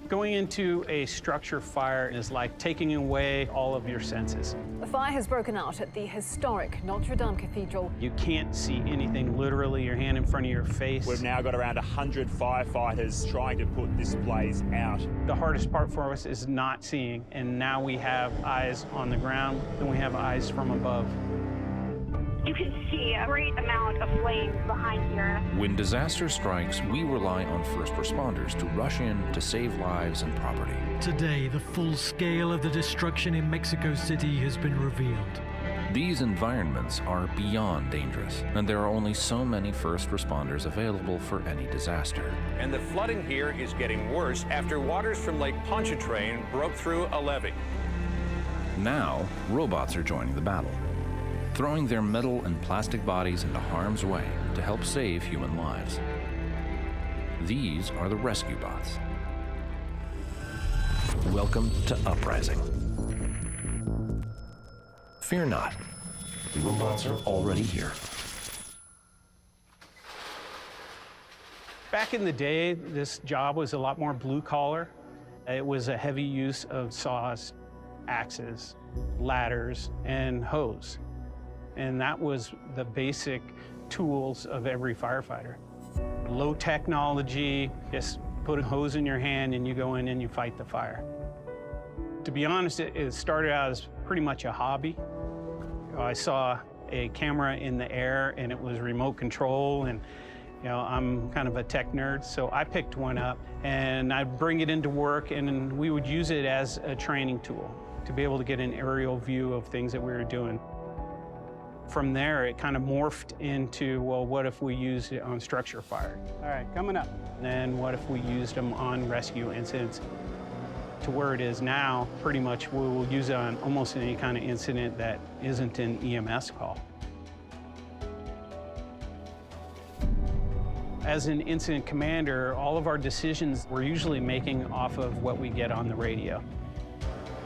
Going into a structure fire is like taking away all of your senses. The fire has broken out at the historic Notre Dame Cathedral. You can't see anything, literally your hand in front of your face. We've now got around 100 firefighters trying to put this blaze out. The hardest part for us is not seeing, and now we have eyes on the ground and we have eyes from above. You can see a great amount of flames behind here. When disaster strikes, we rely on first responders to rush in to save lives and property. Today, the full scale of the destruction in Mexico City has been revealed. These environments are beyond dangerous, and there are only so many first responders available for any disaster. And the flooding here is getting worse after waters from Lake Pontchartrain broke through a levee. Now, robots are joining the battle, throwing their metal and plastic bodies into harm's way to help save human lives. These are the rescue bots. Welcome to Uprising. Fear not, the robots are already here. Back in the day, this job was a lot more blue collar. It was a heavy use of saws, axes, ladders, and hose. And that was the basic tools of every firefighter. Low technology, just put a hose in your hand and you go in and you fight the fire. To be honest, it started out as pretty much a hobby. I saw a camera in the air and it was remote control, and I'm kind of a tech nerd, so I picked one up and I'd bring it into work and we would use it as a training tool to be able to get an aerial view of things that we were doing. From there, it kind of morphed into, well, what if we used it on structure fire? All right, coming up. And then what if we used them on rescue incidents? To where it is now, pretty much we will use it on almost any kind of incident that isn't an EMS call. As an incident commander, all of our decisions we're usually making off of what we get on the radio.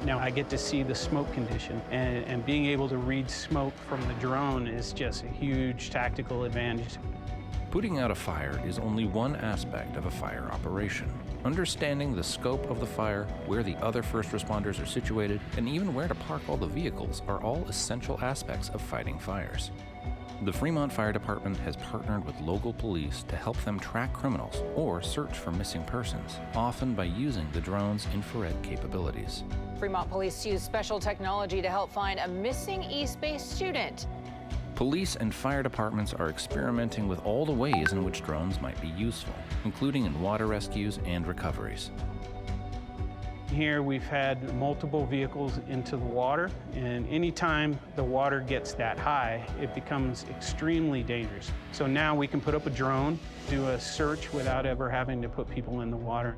Now I get to see the smoke condition, and being able to read smoke from the drone is just a huge tactical advantage. Putting out a fire is only one aspect of a fire operation. Understanding the scope of the fire, where the other first responders are situated, and even where to park all the vehicles are all essential aspects of fighting fires. The Fremont Fire Department has partnered with local police to help them track criminals or search for missing persons, often by using the drone's infrared capabilities. Fremont police use special technology to help find a missing East Bay student. Police and fire departments are experimenting with all the ways in which drones might be useful, including in water rescues and recoveries. Here we've had multiple vehicles into the water, and anytime the water gets that high, it becomes extremely dangerous. So now we can put up a drone, do a search without ever having to put people in the water.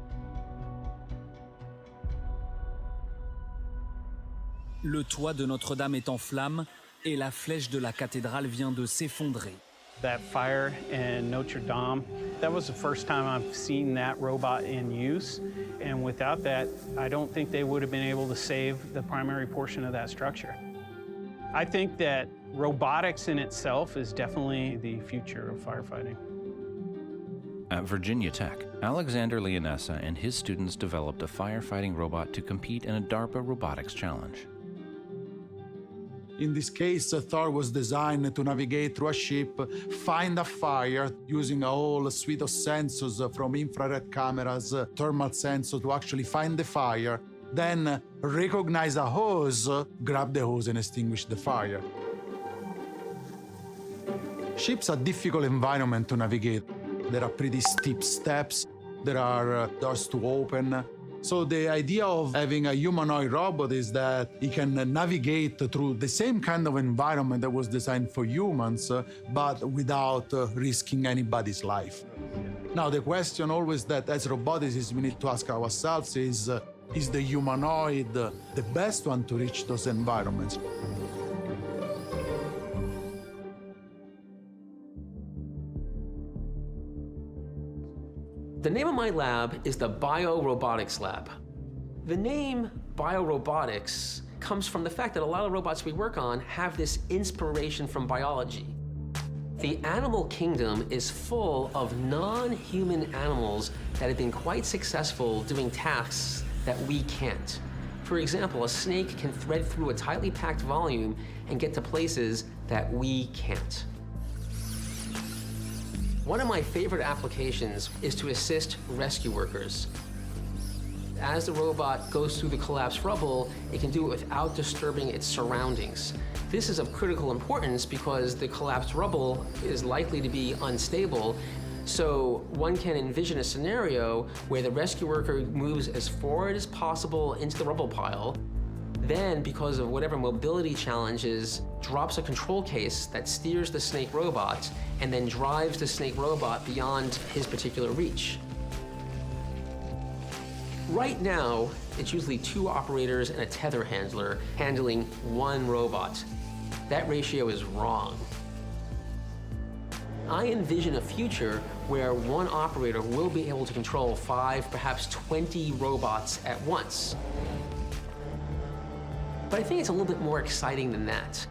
Le toit de Notre-Dame est en flammes et la flèche de la cathédrale vient de s'effondrer. That fire in Notre Dame, that was the first time I've seen that robot in use. And without that, I don't think they would have been able to save the primary portion of that structure. I think that robotics in itself is definitely the future of firefighting. At Virginia Tech, Alexander Leonessa and his students developed a firefighting robot to compete in a DARPA robotics challenge. In this case, Thor was designed to navigate through a ship, find a fire using a whole suite of sensors from infrared cameras, thermal sensors to actually find the fire, then recognize a hose, grab the hose and extinguish the fire. Ships are a difficult environment to navigate. There are pretty steep steps, there are doors to open. So the idea of having a humanoid robot is that it can navigate through the same kind of environment that was designed for humans, but without risking anybody's life. Now, the question always that as roboticists we need to ask ourselves is the humanoid the best one to reach those environments? The name of my lab is the Biorobotics Lab. The name biorobotics comes from the fact that a lot of robots we work on have this inspiration from biology. The animal kingdom is full of non-human animals that have been quite successful doing tasks that we can't. For example, a snake can thread through a tightly packed volume and get to places that we can't. One of my favorite applications is to assist rescue workers. As the robot goes through the collapsed rubble, it can do it without disturbing its surroundings. This is of critical importance because the collapsed rubble is likely to be unstable. So one can envision a scenario where the rescue worker moves as forward as possible into the rubble pile, then because of whatever mobility challenges, drops a control case that steers the snake robot and then drives the snake robot beyond his particular reach. Right now, it's usually 2 operators and a tether handler handling 1 robot. That ratio is wrong. I envision a future where 1 operator will be able to control 5, perhaps 20 robots at once. But I think it's a little bit more exciting than that.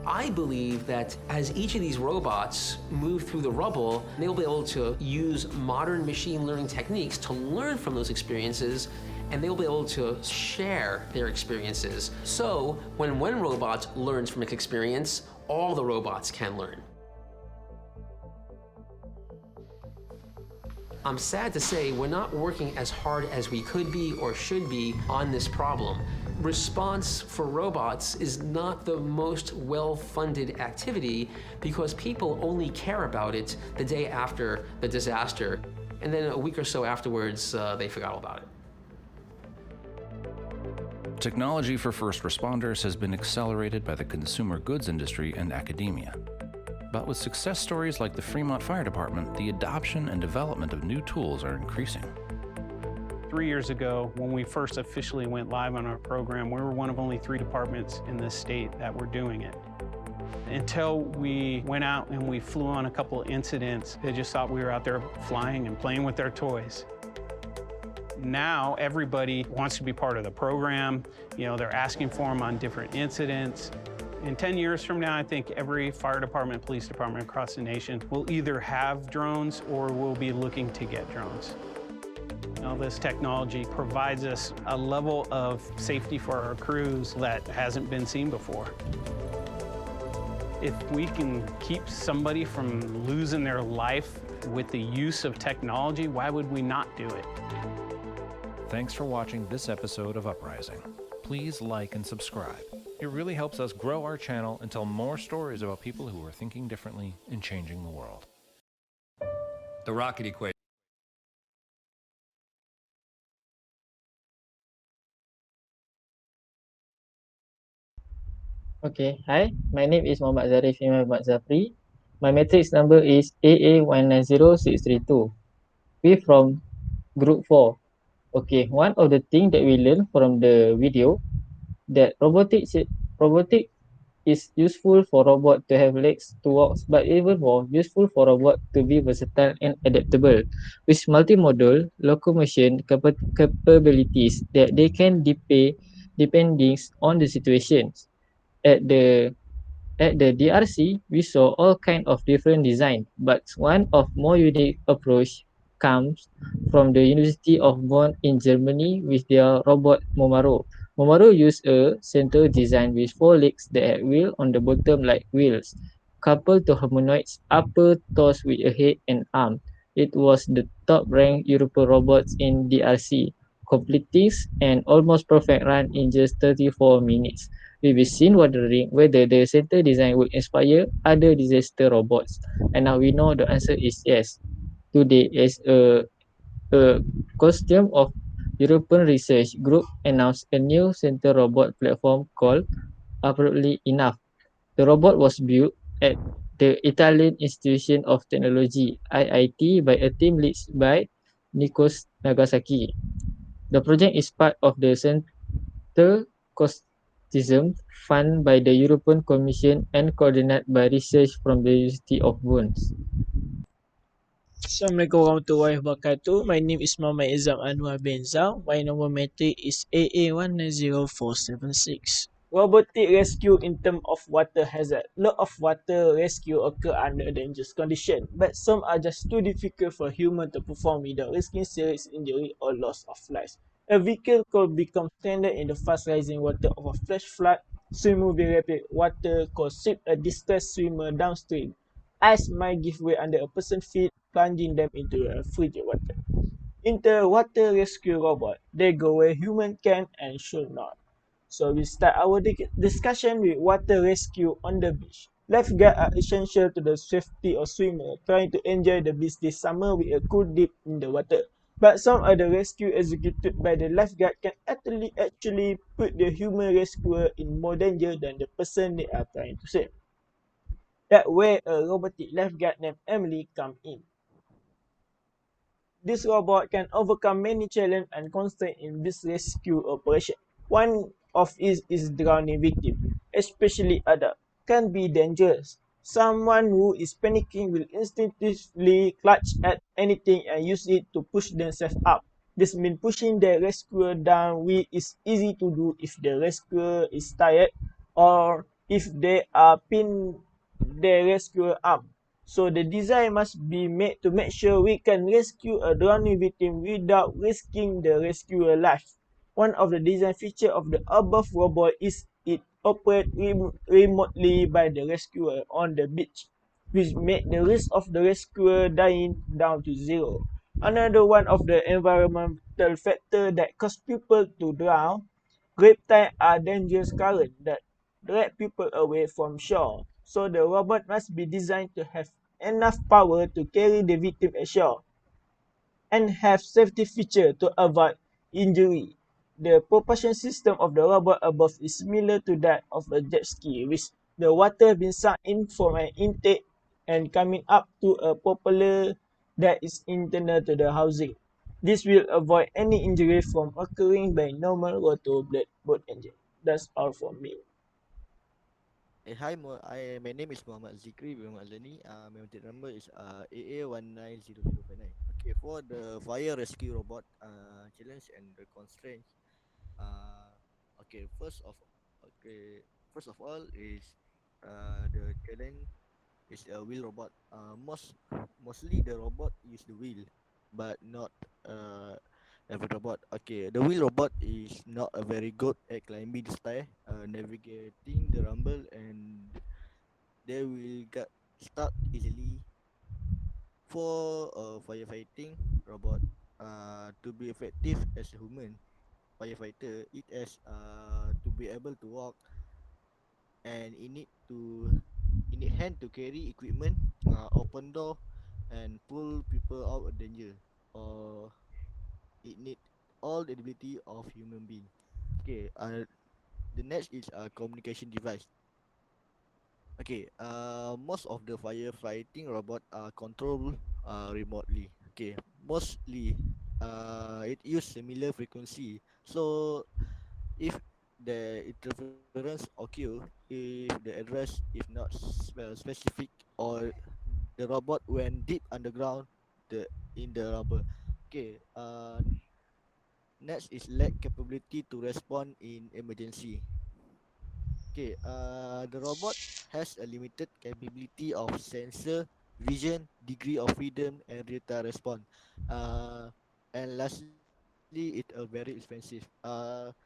I believe that as each of these robots move through the rubble, they'll be able to use modern machine learning techniques to learn from those experiences, and they'll be able to share their experiences. So when one robot learns from its experience, all the robots can learn. I'm sad to say we're not working as hard as we could be or should be on this problem. Response for robots is not the most well-funded activity because people only care about it the day after the disaster, and then a week or so afterwards, they forgot all about it. Technology for first responders has been accelerated by the consumer goods industry and academia. But with success stories like the Fremont Fire Department, the adoption and development of new tools are increasing. 3 years ago, when we first officially went live on our program, we were one of only 3 departments in this state that were doing it. Until we went out and we flew on a couple of incidents, they just thought we were out there flying and playing with their toys. Now everybody wants to be part of the program. You know, they're asking for them on different incidents. In 10 years from now, I think every fire department, police department across the nation will either have drones or will be looking to get drones. You know, this technology provides us a level of safety for our crews that hasn't been seen before. If we can keep somebody from losing their life with the use of technology, why would we not do it? Thanks for watching this episode of Uprising. Please like and subscribe. It really helps us grow our channel and tell more stories about people who are thinking differently and changing the world. The rocket equation. Okay, hi, my name is Muhammad Zarif Muhammad Zafri. My matrix number is AA190632. We from group 4. Okay, one of the things that we learned from the video that robotic is useful for robot to have legs to walk, but even more useful for robot to be versatile and adaptable with multimodal locomotion capabilities that they can depending on the situations. At the DRC, we saw all kinds of different design, but one of more unique approach comes from the University of Bonn in Germany with their robot Momaro. Momaro used a center design with 4 legs that had wheels on the bottom like wheels, coupled to humanoid's upper torso with a head and arm. It was the top-ranked European robots in DRC, completing an almost perfect run in just 34 minutes. We've been wondering whether the center design would inspire other disaster robots, and now we know the answer is yes. Today, as a consortium of European research group announced a new center robot platform called Appropriately Enough. The robot was built at the Italian Institute of Technology (IIT) by a team led by Nikos Nagasaki. The project is part of the Center Consortium funded by the European Commission and coordinated by research from the University of Bonn. Assalamualaikum warahmatullahi wabarakatuh. My name is Muhammad Izam Anwar bin Zau. My number metric is AA190476. Robotic rescue in terms of water hazard. Lot of water rescue occur under dangerous condition, but some are just too difficult for human to perform without risking serious injury or loss of life. A vehicle could become stranded in the fast rising water of a flash flood, swimmer with rapid water could sweep a distressed swimmer downstream. Ice might give way under a person's feet, plunging them into a frigid water. Into water rescue robot, they go where human can and should not. So we start our discussion with water rescue on the beach. Lifeguards are essential to the safety of swimmers trying to enjoy the beach this summer with a cool dip in the water. But some of the rescue executed by the lifeguard can actually put the human rescuer in more danger than the person they are trying to save. That where a robotic lifeguard named Emily come in. This robot can overcome many challenges and constraints in this rescue operation. One of it is drowning victim, especially adult, can be dangerous. Someone who is panicking will instinctively clutch at anything and use it to push themselves up. This means pushing the rescuer down which is easy to do if the rescuer is tired or if they are pinned the rescuer arm. So the design must be made to make sure we can rescue a drowning victim without risking the rescuer life. One of the design features of the above robot is it operates remotely by the rescuer on the beach, which make the risk of the rescuer dying down to zero. Another one of the environmental factors that cause people to drown, great tides are dangerous currents that drag people away from shore. So the robot must be designed to have enough power to carry the victim ashore and have safety features to avoid injury. The propulsion system of the robot above is similar to that of a jet ski, with the water being sucked in from an intake and coming up to a propeller that is internal to the housing. This will avoid any injury from occurring by normal rotor blade boat engine. That's all from me. Hi, my name is Muhammad Zikri bin Alani. My contact number is AA190059. Okay, for the fire rescue robot challenge and the constraints. Uh, okay, first of all is the challenge is a wheel robot. Mostly the robot use the wheel, but not every robot. Okay, the wheel robot is not a very good at climbing the stair, navigating the rumble, and they will get stuck easily. For a firefighting robot, to be effective as a human firefighter, it has to be able to walk, and it need hand to carry equipment, open door, and pull people out of danger. Or it need all the ability of human being. Okay, the next is a communication device. Okay, most of the firefighting robot are controlled remotely. Okay, mostly it use similar frequency. So if the interference occur, if the address is not specific, or the robot went deep underground the in the rubber. Okay, next is lack capability to respond in emergency. Okay, the robot has a limited capability of sensor, vision, degree of freedom, and real-time response. And lastly, it's very expensive.